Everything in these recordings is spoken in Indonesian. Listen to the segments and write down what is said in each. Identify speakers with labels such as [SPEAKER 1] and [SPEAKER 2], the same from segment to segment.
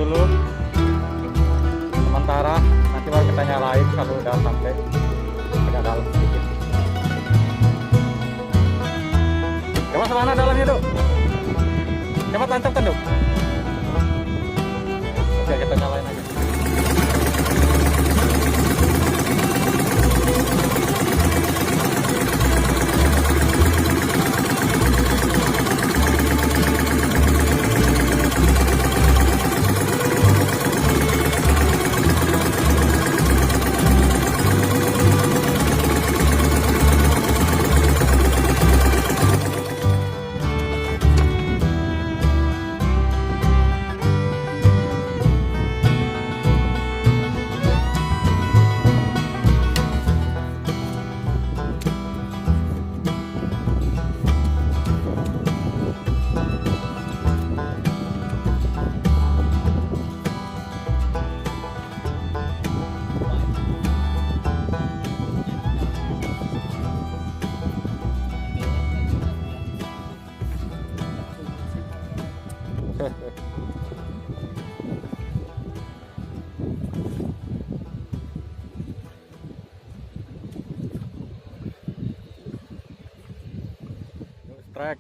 [SPEAKER 1] dulu sementara, nanti baru kita nyalain kalau udah sampai agak dalam sedikit. Coba semana dalamnya Duk, coba tancapkan Duk. Oke, kita nyalain aja. Trek.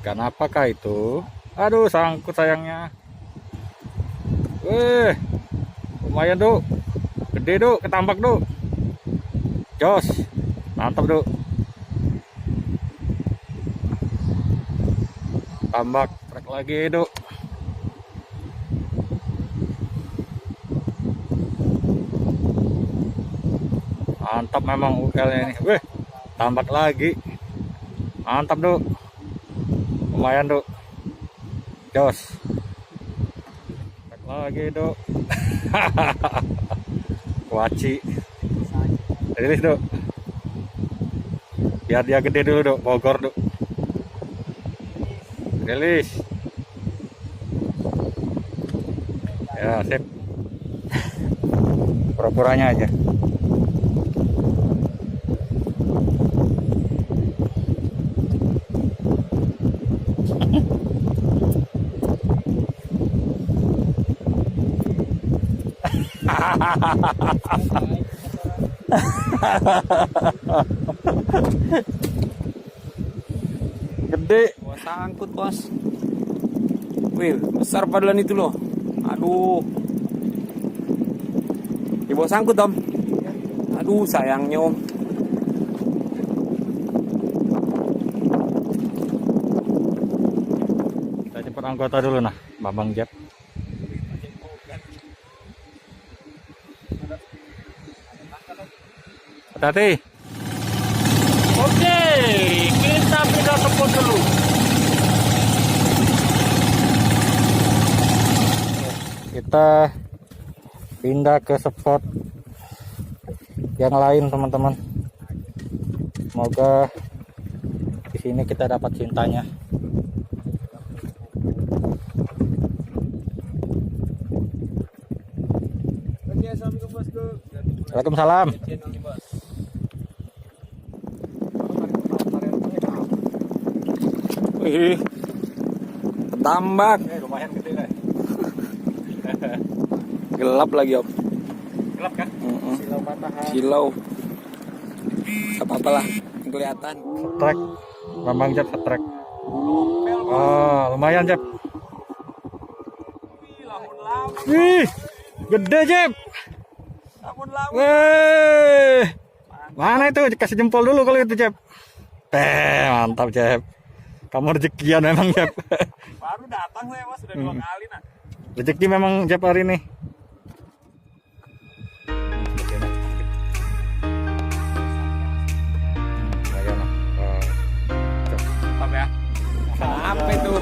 [SPEAKER 1] Ikan apakah itu? Aduh, sangkut sayangnya. Lumayan Duk, gede Duk, ketambak Duk. Jos, mantap Duk. Tambak, trek lagi Duk. Mantap memang UL-nya ini. Wih, tambak lagi. Mantap Duk. Lumayan Duk. Jos. Trek lagi Duk. Kuaci. Rilis Duk. Biar dia gede dulu Duk, Bogor Duk. Rilis. Ya, sip. Pura-puranya aja. Gede.
[SPEAKER 2] Wah, sangkut bos. Wih, besar padahal itu loh. Aduh. Di bawah sangkut Om. Aduh, sayangnya Om.
[SPEAKER 1] Kita jemput anggota dulu nah, Babang Jep. Hati-hati. Oke, kita pindah spot dulu. Kita pindah ke spot yang lain teman-teman. Semoga di sini kita dapat cintanya. Waalaikumsalam.
[SPEAKER 2] Wih, tambak.
[SPEAKER 1] Lumayan gede lah.
[SPEAKER 2] Gelap lagi Om.
[SPEAKER 1] Gelap kan? Silau matahari.
[SPEAKER 2] Silau. Gak apa-apa lah, yang kelihatan.
[SPEAKER 1] Trek, Bambang Jep trek. Oh, lumayan Jep. Wih, gede Jep. Wih, mana itu? Kasih jempol dulu kalau itu Jep. Mantap Jep. Kamu rezekian memang Jep.
[SPEAKER 2] Baru datang saya Mas, sudah 2 kali nah.
[SPEAKER 1] Rezeki memang Jep hari ini.
[SPEAKER 2] Apa ya? Apa itu?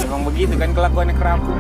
[SPEAKER 2] Memang begitu kan kelakuannya kerapu.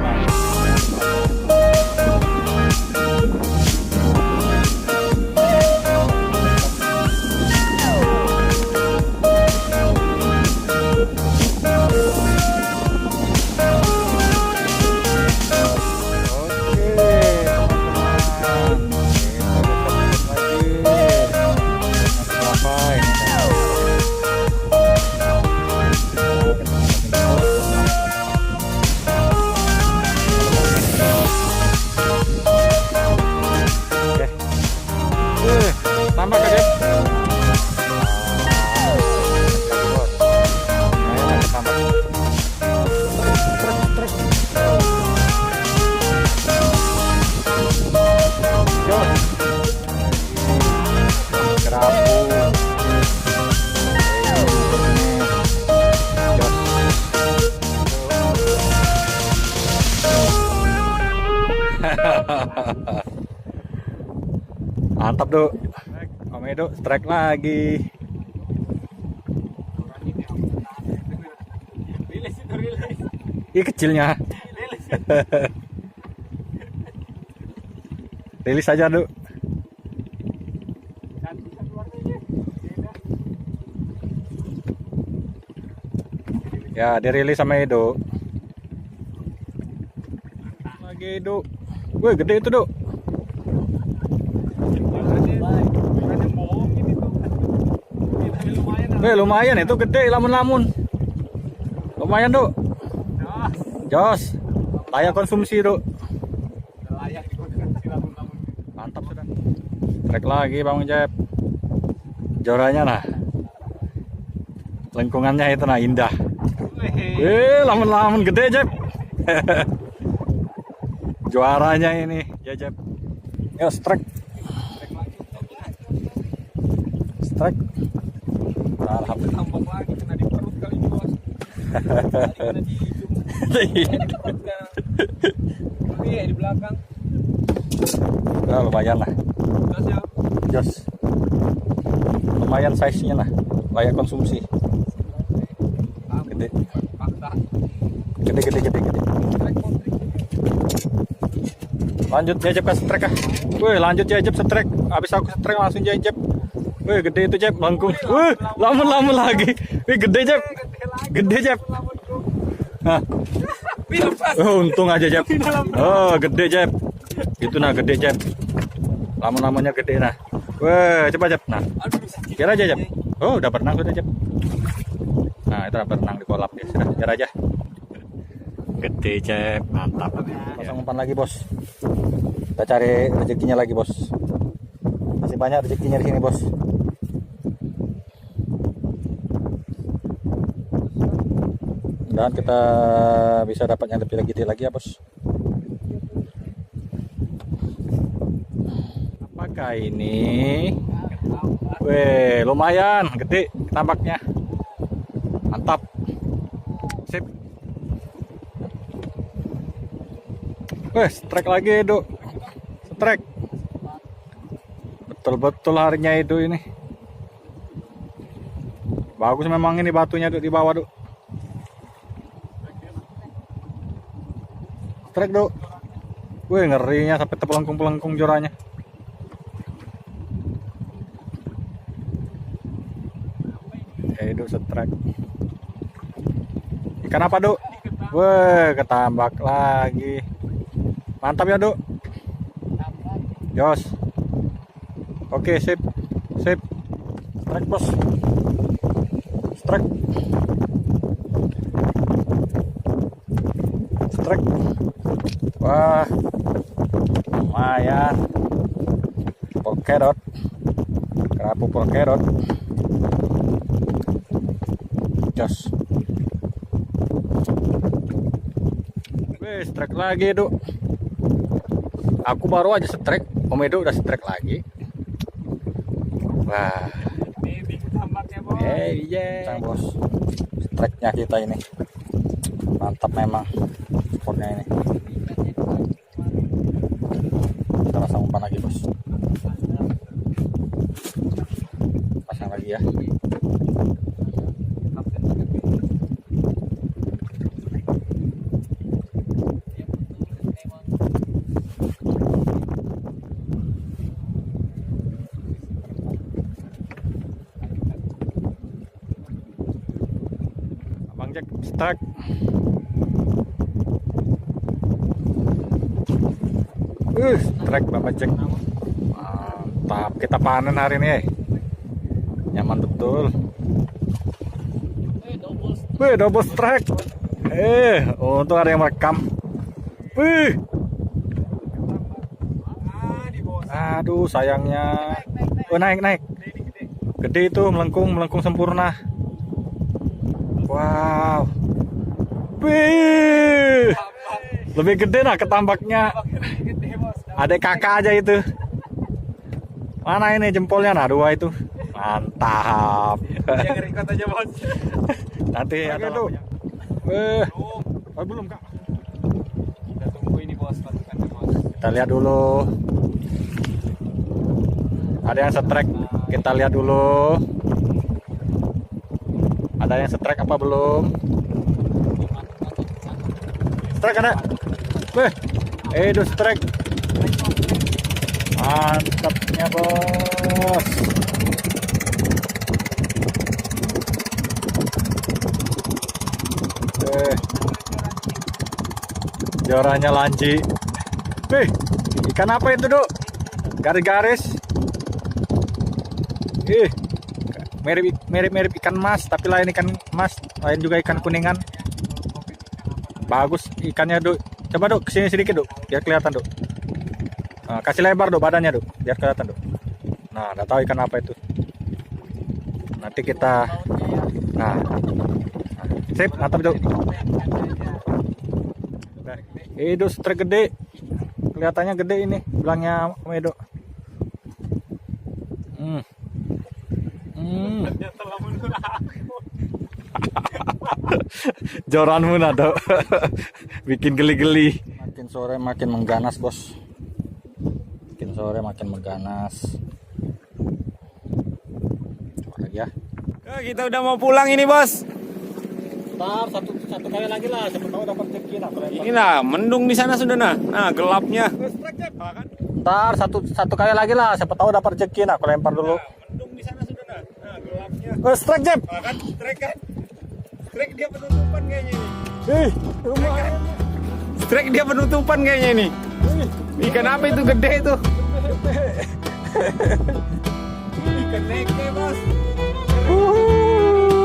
[SPEAKER 1] Mantap, Duk. Om Edo strike lagi. Ini kecilnya. Rilis aja, Duk. Ya, dirilis sama Edo. Lagi, Duk. Wih, gede itu, Duk. Lumayan itu gede, lamun-lamun. Lumayan, Duk. Jos. Layak konsumsi, Duk. Mantap sudah. Trek lagi Bang Jeb. Joranya nah. Lengkungannya itu nah indah. Lamun-lamun gede, Jeb. Juaranya ini, ya, Jeb. Yuk, strike. Strike. Alhamdulillah.
[SPEAKER 2] Tambah lagi kena di perut kali ini, Bos. Kena di hidung. Iya, di belakang.
[SPEAKER 1] Udah lumayan lah.
[SPEAKER 2] Terus ya.
[SPEAKER 1] Jos. Lumayan size-nya lah. Layak konsumsi. Gede.
[SPEAKER 2] Paksa.
[SPEAKER 1] Gede. Lanjut ya, Jeb, ke strike ah. Wih, lanjut ya, Jeb, strike. Habis aku strike langsung ya, Jeb. Wih, gede itu, Jeb, melengkung. Wih, lamun lagi. Wih, gede, Jeb. Gede, Jeb. Nah. Oh, untung aja, Jeb. Oh, gede, Jeb. Itu nah, gede, Jeb. Lamun-lamunnya gede nah. Wih, coba, Jeb. Nah. Biar aja, Jeb. Oh, udah berenang sudah, Jeb. Nah, itu udah berenang di kolam ya. Sudah, biar aja. Gede, Jeb. Mantap. Pasang umpan lagi, Bos. Kita cari rezekinya lagi, Bos. Masih banyak rezekinya di sini, Bos. Dan kita bisa dapat yang lebih gede lagi ya, Bos. Apakah ini? Weh, lumayan gede tampaknya. Mantap. Sip. Weh, strike lagi, Edo. Strike. Betul-betul harinya itu ini. Bagus memang ini batunya, Duk, di bawah, Duk. Strike, Duk. Wih, ngerinya sampai terpelengkung-pelengkung joranya. Duk, strike. Ikan apa, Duk? Wih, ketambak lagi. Mantap ya, Duk. Jos. Oke, sip. Sip. Strike, Bos. Strike. Strike. Wah. Lumayan. Polkedot. Kerapu polkedot. Jos. Wih, strike lagi, Duk. Aku baru aja strike, Om Edo udah strike lagi. Wah.
[SPEAKER 2] Baby tambaknya, Bos.
[SPEAKER 1] Yeah. Bos. Strike-nya kita ini. Mantap memang. Sportnya ini. Kita pasang umpan lagi, Bos. Pasang lagi ya. Bang Jack, strike. Strike Bapak Jack. Mantap, kita panen hari ini. Nyaman betul. Wih, double strike. Untung ada yang merekam. Wih. Aduh, sayangnya. Oh, naik. Gede itu, melengkung sempurna. Wow. Wih. Lebih gede nah ketambaknya. Ada kakak aja itu. Mana ini jempolnya? Nah, 2 itu. Mantap.
[SPEAKER 2] Jangan record aja, Bos.
[SPEAKER 1] Nanti ada tuh. Oh, belum, Kak.
[SPEAKER 2] Kita tunggu ini, Bos, pasukannya, Bos.
[SPEAKER 1] Kita lihat dulu. Ada yang setrek, kita lihat dulu. Ada yang setrek apa belum? Setrek ada. Weh, itu setrek. Mantapnya bos. Jorahnya lanci. Wih, ikan apa itu, Dok? Garis-garis. Mirip ikan mas, tapi lain ikan mas, lain juga ikan kuningan. Bagus ikannya, Dok. Coba, Dok, kesini sedikit, Dok, biar kelihatan, Dok. Nah, kasih lebar, Dok, badannya, Dok, biar kelihatan, Dok. Nah, udah tahu ikan apa itu. Nanti kita, nah sip, mantap, Dok. Itu setrek gede, kelihatannya gede ini, bilangnya Medo. Joranmu nado, bikin geli-geli. Makin sore makin mengganas, bos. Makin sore makin mengganas. Lagi ya.
[SPEAKER 2] Kita udah mau pulang ini, Bos.
[SPEAKER 1] Ntar satu kali lagi lah, siapa tahu dapat rezeki lah.
[SPEAKER 2] Inilah mendung di sana sudah nah. Nah, gelapnya.
[SPEAKER 1] Ntar satu kali lagi lah, siapa tahu dapat rezeki. Nah, aku lempar dulu.
[SPEAKER 2] Mendung di sana sudah nah. Nah, gelapnya.
[SPEAKER 1] Strike, Jeb.
[SPEAKER 2] Kan strike kan. Strike dia penutupan kayaknya ini.
[SPEAKER 1] Lumayan.
[SPEAKER 2] Strike dia penutupan kayaknya ini. Ikan apa itu gede itu? Ikan neke, Bos.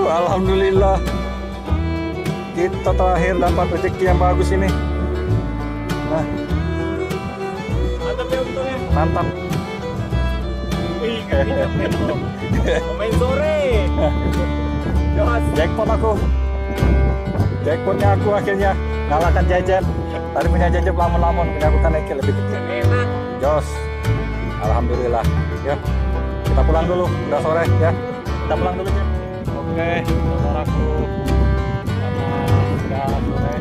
[SPEAKER 1] Alhamdulillah. Kita terakhir dapat rezeki yang bagus ini. Nah,
[SPEAKER 2] Mantap ya untungnya.
[SPEAKER 1] mantap.
[SPEAKER 2] Ikan main sore. Jos.
[SPEAKER 1] Jackpot aku. Jackpotnya aku akhirnya ngalahkan Jejep. Tadi punya Jejep lamun-lamun, punya aku kan lebih kecil.
[SPEAKER 2] Enak.
[SPEAKER 1] Jos. Alhamdulillah. Ya. Kita pulang dulu, udah sore ya. Kita pulang dulu, Jep. Oke, saudaraku. Karena sudah sore.